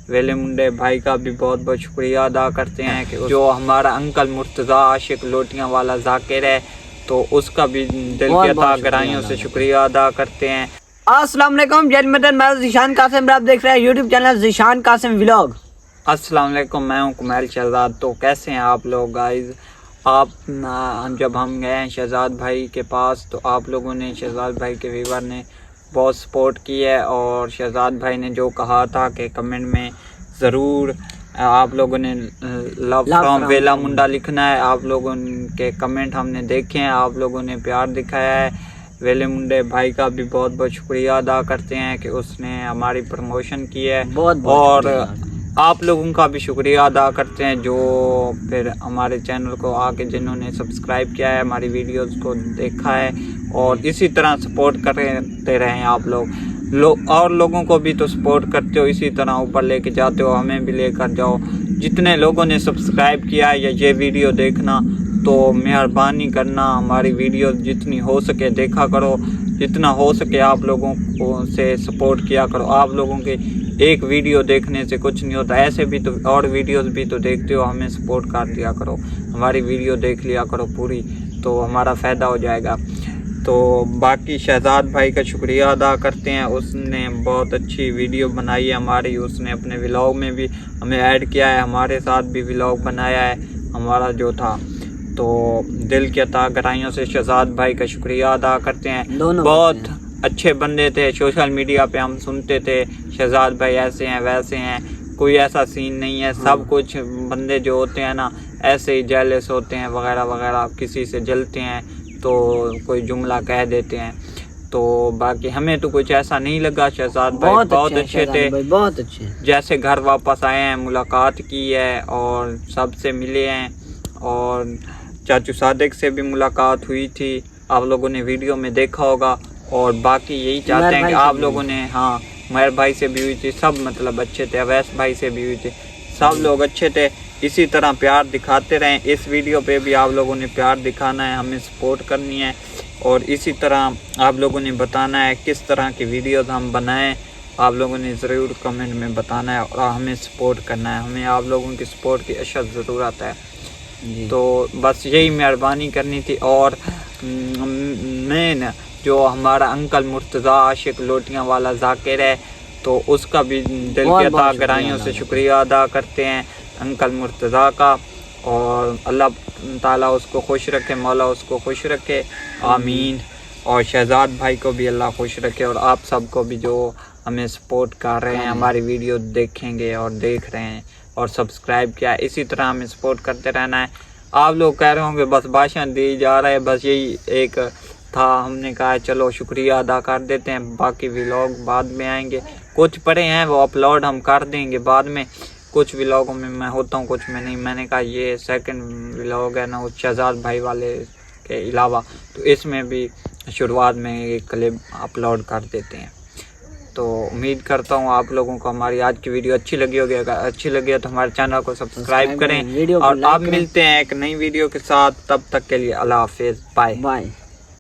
वेले मुंडे भाई का भी बहुत बहुत शुक्रिया अदा करते हैं कि जो हमारा अंकल मुर्तज़ा आशिक लोटियां वाला जाकिर है, तो उसका भी दिल की अता गहराइयों से शुक्रिया अदा करते हैं। अस्सलाम वालेकुम जन्मदिन, मैं ज़ीशान कासिम, आप देख रहे हैं YouTube channel Zeeshan Qasim vlog. अस्सलाम वालेकुम, मैं हूं कुमैल शहजाद। तो कैसे हैं आप लोग गाइस? आप जब हम गए हैं शहजाद भाई के पास, तो आप लोगों ने, शहजाद भाई के व्यूवर ने बहुत सपोर्ट की है, और शहजाद भाई ने जो कहा था कि कमेंट में ज़रूर आप लोगों ने लव फ्रॉम वेला मुंडा लिखना है। आप लोगों के कमेंट हमने देखे हैं, आप लोगों ने प्यार दिखाया है। वेले मुंडे भाई का भी बहुत बहुत शुक्रिया अदा करते हैं कि उसने हमारी प्रमोशन की है, और आप लोगों का भी शुक्रिया अदा करते हैं जो फिर हमारे चैनल को आके जिन्होंने सब्सक्राइब किया है, हमारी वीडियोस को देखा है, और इसी तरह सपोर्ट करते रहें आप लोग। और लोगों को भी तो सपोर्ट करते हो, इसी तरह ऊपर लेके जाते हो, हमें भी लेकर जाओ। जितने लोगों ने सब्सक्राइब किया या ये वीडियो देखना, तो मेहरबानी करना हमारी वीडियो जितनी हो सके देखा करो, जितना हो सके आप लोगों को से सपोर्ट किया करो। आप लोगों के एक वीडियो देखने से कुछ नहीं होता, ऐसे भी तो और वीडियोस भी तो देखते हो, हमें सपोर्ट कर दिया करो, हमारी वीडियो देख लिया करो पूरी, तो हमारा फ़ायदा हो जाएगा। तो बाकी शहजाद भाई का शुक्रिया अदा करते हैं, उसने बहुत अच्छी वीडियो बनाई है हमारी, उसने अपने व्लॉग में भी हमें ऐड किया है, हमारे साथ भी व्लॉग बनाया है हमारा जो था। तो दिल की अता गहराइयों से शहजाद भाई का शुक्रिया अदा करते हैं। बहुत अच्छे बंदे थे, सोशल मीडिया पे हम सुनते थे शहजाद भाई ऐसे हैं वैसे हैं, कोई ऐसा सीन नहीं है। सब कुछ बंदे जो होते हैं ना, ऐसे ही जेलस होते हैं वगैरह वगैरह, किसी से जलते हैं तो कोई जुमला कह देते हैं। तो बाकी हमें तो कुछ ऐसा नहीं लगा। शहजाद भाई बहुत अच्छे थे, बहुत अच्छे। जैसे घर वापस आए हैं, मुलाकात की है और सबसे मिले हैं, और चाचू सादिक से भी मुलाकात हुई थी, आप लोगों ने वीडियो में देखा होगा। और बाकी यही चाहते हैं कि आप लोगों ने, हाँ, मेहर भाई से भी हुई थी, सब मतलब अच्छे थे, अवैस भाई से भी हुई थी, सब लोग अच्छे थे। इसी तरह प्यार दिखाते रहें। इस वीडियो पे भी आप लोगों ने प्यार दिखाना है, हमें सपोर्ट करनी है, और इसी तरह आप लोगों ने बताना है किस तरह की वीडियोस हम बनाएं। आप लोगों ने ज़रूर कमेंट में बताना है और हमें सपोर्ट करना है, हमें आप लोगों की सपोर्ट की अशद ज़रूरत है। तो बस यही मेहरबानी करनी थी। और मेन जो हमारा अंकल मुर्तज़ा आशिक लोटियां वाला जाकिर है, तो उसका भी दिल की अता गहराइयों से शुक्रिया अदा करते हैं अंकल मुर्तज़ा का, और अल्लाह ताला उसको खुश रखे, मौला उसको खुश रखे, आमीन। और शहजाद भाई को भी अल्लाह खुश रखे, और आप सबको भी जो हमें सपोर्ट कर रहे हैं, हमारी वीडियो देखेंगे और देख रहे हैं और सब्सक्राइब किया, इसी तरह हमें सपोर्ट करते रहना है। आप लोग कह रहे होंगे बस भाषण दिए जा रहा है, बस यही एक था, हमने कहा चलो शुक्रिया अदा कर देते हैं, बाकी व्लॉग बाद में आएंगे। कुछ पड़े हैं वो अपलोड हम कर देंगे बाद में, कुछ व्लॉगों में मैं होता हूँ, कुछ में नहीं। मैंने कहा ये सेकंड व्लॉग है ना, उस शहजाद भाई वाले के अलावा, तो इसमें भी शुरुआत में एक क्लिप अपलोड कर देते हैं। तो उम्मीद करता हूँ आप लोगों को हमारी आज की वीडियो अच्छी लगी होगी। अगर अच्छी लगी है तो हमारे चैनल को सब्सक्राइब करें, और अब मिलते हैं एक नई वीडियो के साथ। तब तक के लिए अल्लाह हाफिज़, बाय।